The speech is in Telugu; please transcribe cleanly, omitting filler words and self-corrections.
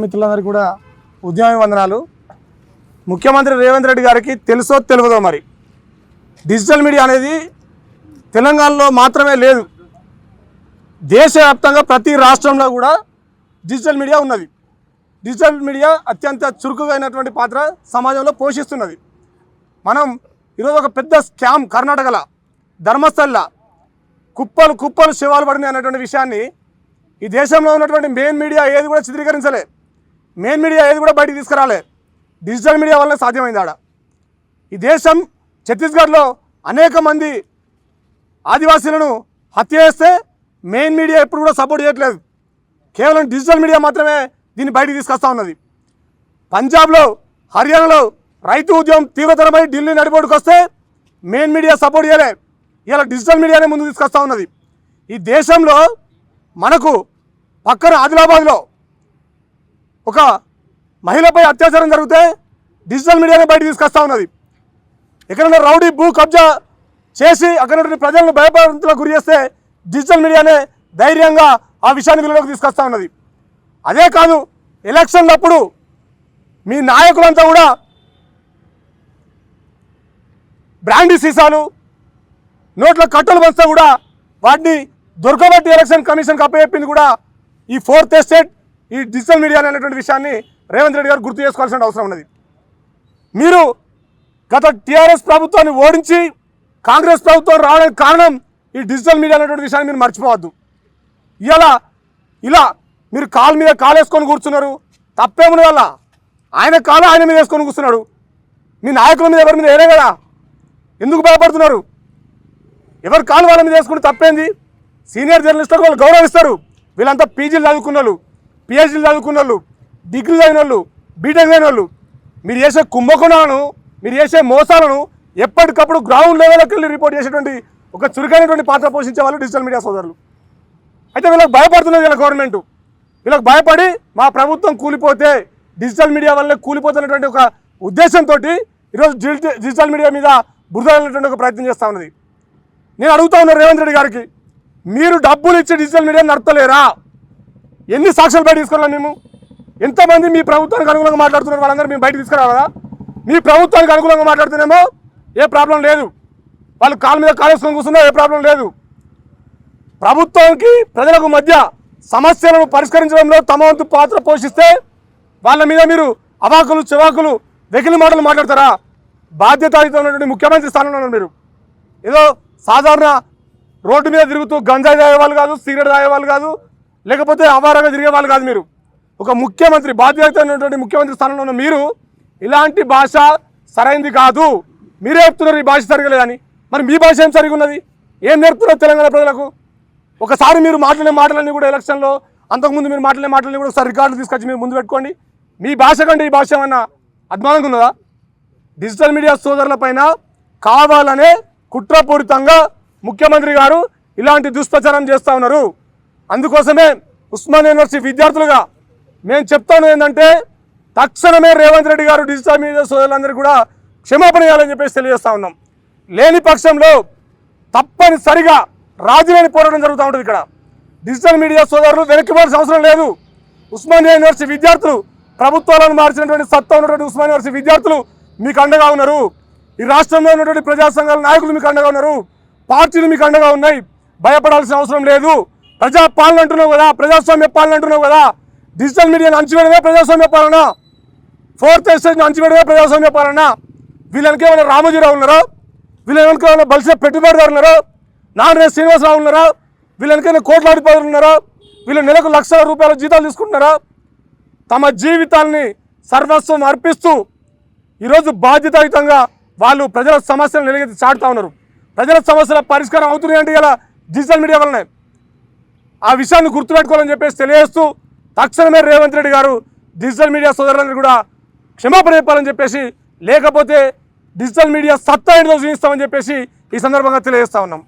మిత్రులందరికీ కూడా ఉద్యమ వందనాలు. ముఖ్యమంత్రి రేవంత్ రెడ్డి గారికి తెలుసో తెలియదో మరి డిజిటల్ మీడియా అనేది తెలంగాణలో మాత్రమే లేదు, దేశవ్యాప్తంగా ప్రతి రాష్ట్రంలో కూడా డిజిటల్ మీడియా ఉన్నది. డిజిటల్ మీడియా అత్యంత చురుకుగా అయినటువంటి పాత్ర సమాజంలో పోషిస్తున్నది. మనం ఈరోజు ఒక పెద్ద స్కామ్ కర్ణాటకలో ధర్మస్థల కుప్పలు కుప్పలు శివాలు పడినాయి అనేటువంటి విషయాన్ని ఈ దేశంలో ఉన్నటువంటి మెయిన్ మీడియా ఏది కూడా చిత్రీకరించలే, మెయిన్ మీడియా ఏది కూడా బయటికి తీసుకురాలే. డిజిటల్ మీడియా వల్లనే సాధ్యమైంది. ఆడ ఈ దేశం ఛత్తీస్గఢ్లో అనేక మంది ఆదివాసీలను హత్య చేస్తే మెయిన్ మీడియా ఎప్పుడు కూడా సపోర్ట్ చేయట్లేదు, కేవలం డిజిటల్ మీడియా మాత్రమే దీన్ని బయటికి తీసుకొస్తూ ఉన్నది. పంజాబ్లో హర్యానాలో రైతు ఉద్యమం తీవ్రతరమై ఢిల్లీ నడిబొడ్డుకు వస్తే మెయిన్ మీడియా సపోర్ట్ చేయలే, ఇలా డిజిటల్ మీడియానే ముందుకు తీసుకొస్తూ ఉన్నది. ఈ దేశంలో మనకు పక్కన ఆదిలాబాద్లో ఒక మహిళపై అత్యాచారం జరిగితే డిజిటల్ మీడియానే బయటకు తీసుకొస్తూ ఉన్నది. ఎక్కడైనా రౌడీ భూ కబ్జా చేసి అక్కడ ప్రజలను భయపడతలకు గురి చేస్తే డిజిటల్ మీడియానే ధైర్యంగా ఆ విషయాన్ని వెలుగులోకి తీసుకొస్తూ ఉన్నది. అదే కాదు, ఎలక్షన్లప్పుడు మీ నాయకులంతా కూడా బ్రాండీ సీసాలు నోట్ల కట్టలు పంచుతా కూడా వాటిని దొరకబట్టి ఎలక్షన్ కమిషన్కి అప్పచెప్పింది కూడా ఈ ఫోర్త్ ఎస్టేట్, ఈ డిజిటల్ మీడియా అనేటువంటి విషయాన్ని రేవంత్ రెడ్డి గారు గుర్తు చేసుకోవాల్సిన అవసరం ఉన్నది. మీరు గత టీఆర్ఎస్ ప్రభుత్వాన్ని ఓడించి కాంగ్రెస్ ప్రభుత్వం రావడానికి కారణం ఈ డిజిటల్ మీడియా అనేటువంటి విషయాన్ని మీరు మర్చిపోవద్దు. ఇలా మీరు కాలు మీద కాలు వేసుకొని కూర్చున్నారు, తప్పేముంది వల్ల ఆయన కాలు ఆయన మీద వేసుకొని కూర్చున్నాడు. మీ నాయకుల మీద ఎవరి మీద వేరే కదా, ఎందుకు భయపడుతున్నారు? ఎవరి కాలు వాళ్ళ మీద వేసుకుంటే తప్పేంది? సీనియర్ జర్నలిస్టులకు వాళ్ళు గౌరవిస్తారు. వీళ్ళంతా పీజీలు చదువుకున్న వాళ్ళు, పిహెచ్డీలు చదువుకున్న వాళ్ళు, డిగ్రీ చదివిన వాళ్ళు, బీటెక్ చదివిన వాళ్ళు. మీరు చేసే కుంభకోణాలను, మీరు చేసే మోసాలను ఎప్పటికప్పుడు గ్రౌండ్ లెవెల్కి వెళ్ళి రిపోర్ట్ చేసేటువంటి ఒక చురుకైనటువంటి పాత్ర పోషించే వాళ్ళు డిజిటల్ మీడియా సోదరులు. అయితే వీళ్ళకి భయపడుతున్నది వీళ్ళ గవర్నమెంట్. వీళ్ళకి భయపడి మా ప్రభుత్వం కూలిపోతే డిజిటల్ మీడియా వల్లే కూలిపోతున్నటువంటి ఒక ఉద్దేశంతో ఈరోజు డిజిటల్ మీడియా మీద బురదలనేటువంటి ఒక ప్రయత్నం చేస్తూ ఉన్నది. నేను అడుగుతా ఉన్నాను రేవంత్ రెడ్డి గారికి, మీరు డబ్బులు ఇచ్చి డిజిటల్ మీడియా నడపలేరా? ఎన్ని సాక్ష్యాలు బయట తీసుకురావాలి? మేము ఎంతమంది మీ ప్రభుత్వానికి అనుకూలంగా మాట్లాడుతున్నారు, వాళ్ళందరూ మేము బయట తీసుకురావాలా? మీ ప్రభుత్వానికి అనుకూలంగా మాట్లాడుతున్నామో ఏ ప్రాబ్లం లేదు, వాళ్ళు కాలు మీద కాలేసుకొని కూర్చున్నా ఏ ప్రాబ్లం లేదు. ప్రభుత్వానికి ప్రజలకు మధ్య సమస్యలను పరిష్కరించడంలో తమ వంతు పాత్ర పోషిస్తే వాళ్ళ మీద మీరు అవాకులు చెవాకులు వెకిలి మాటలు మాట్లాడతారా? బాధ్యతాయుతమైనటువంటి ముఖ్యమంత్రి స్థానంలో ఉన్నారు మీరు. ఏదో సాధారణ రోడ్డు మీద తిరుగుతూ గంజాయి తాగేవాళ్ళు కాదు, సిగరెట్ తాగేవాళ్ళు కాదు, లేకపోతే అవారంగా తిరిగే వాళ్ళు కాదు. మీరు ఒక ముఖ్యమంత్రి, బాధ్యతమైనటువంటి ముఖ్యమంత్రి స్థానంలో ఉన్న మీరు ఇలాంటి భాష సరైనది కాదు. మీరే చెప్తున్నారు ఈ భాష సరిగలేదని. మరి మీ భాష ఏం సరిగా ఉన్నది? ఏం నేర్పుతున్నారు తెలంగాణ ప్రజలకు? ఒకసారి మీరు మాట్లాడే మాటలన్నీ కూడా ఎలక్షన్లో, అంతకుముందు మీరు మాట్లాడే మాటలన్నీ కూడా ఒకసారి రికార్డులు తీసుకొచ్చి మీరు ముందు పెట్టుకోండి. మీ భాష కంటే ఈ భాష ఏమన్నా అద్మానంగా ఉన్నదా? డిజిటల్ మీడియా సోదరులపైన కావాలనే కుట్రపూరితంగా ముఖ్యమంత్రి గారు ఇలాంటి దుష్ప్రచారం చేస్తూ ఉన్నారు. అందుకోసమే ఉస్మానియా యూనివర్సిటీ విద్యార్థులుగా మేము చెప్తాను ఏంటంటే, తక్షణమే రేవంత్ రెడ్డి గారు డిజిటల్ మీడియా సోదరులందరికీ కూడా క్షమాపణ చేయాలని చెప్పేసి తెలియజేస్తూ ఉన్నాం. లేని పక్షంలో తప్పనిసరిగా రాజీలేని పోరాటం జరుగుతూ ఉంటుంది. ఇక్కడ డిజిటల్ మీడియా సోదరులు వెనక్కిపోవాల్సిన అవసరం లేదు. ఉస్మానియా యూనివర్సిటీ విద్యార్థులు, ప్రభుత్వాలను మార్చినటువంటి సత్తా ఉన్నటువంటి ఉస్మానియా యూనివర్సిటీ విద్యార్థులు మీకు అండగా ఉన్నారు. ఈ రాష్ట్రంలో ఉన్నటువంటి ప్రజా సంఘాల నాయకులు మీకు అండగా ఉన్నారు, పార్టీలు మీకు అండగా ఉన్నాయి. భయపడాల్సిన అవసరం లేదు. ప్రజాపాలన అంటున్నావు కదా, ప్రజాస్వామ్య పాలన అంటున్నావు కదా, డిజిటల్ మీడియాను అంచివేయడమే ప్రజాస్వామ్య పాలన, ఫోర్త్ ఎస్టేట్ని అంచివేయడమే ప్రజాస్వామ్య పాలన. వీళ్ళకి ఏమైనా రామోజీరావు ఉన్నారా? వీళ్ళకి ఏమైనా బలిసే పెట్టుబడిదారు ఉన్నారా? నారాయణ శ్రీనివాసరావు ఉన్నారా? వీళ్ళకైనా కోట్లాధిపతులు ఉన్నారా? వీళ్ళు నెలకు లక్షల రూపాయల జీతాలు తీసుకుంటున్నారా? తమ జీవితాన్ని సర్వస్వం అర్పిస్తూ ఈరోజు బాధ్యతాయుతంగా వాళ్ళు ప్రజల సమస్యలను నిలగెత్తి చాటుతూ ఉన్నారు. ప్రజల సమస్యల పరిష్కారం అవుతున్నాయంటే ఇలా డిజిటల్ మీడియా వల్లనే. ఆ విషయాన్ని గుర్తుపెట్టుకోవాలని చెప్పేసి తెలియజేస్తూ తక్షణమే రేవంత్ రెడ్డి గారు డిజిటల్ మీడియా సోదరులందరూ కూడా క్షమాపణ చెప్పాలని చెప్పేసి, లేకపోతే డిజిటల్ మీడియా సత్తా ఏంటో చూపిస్తామని చెప్పేసి ఈ సందర్భంగా తెలియజేస్తా ఉన్నాం.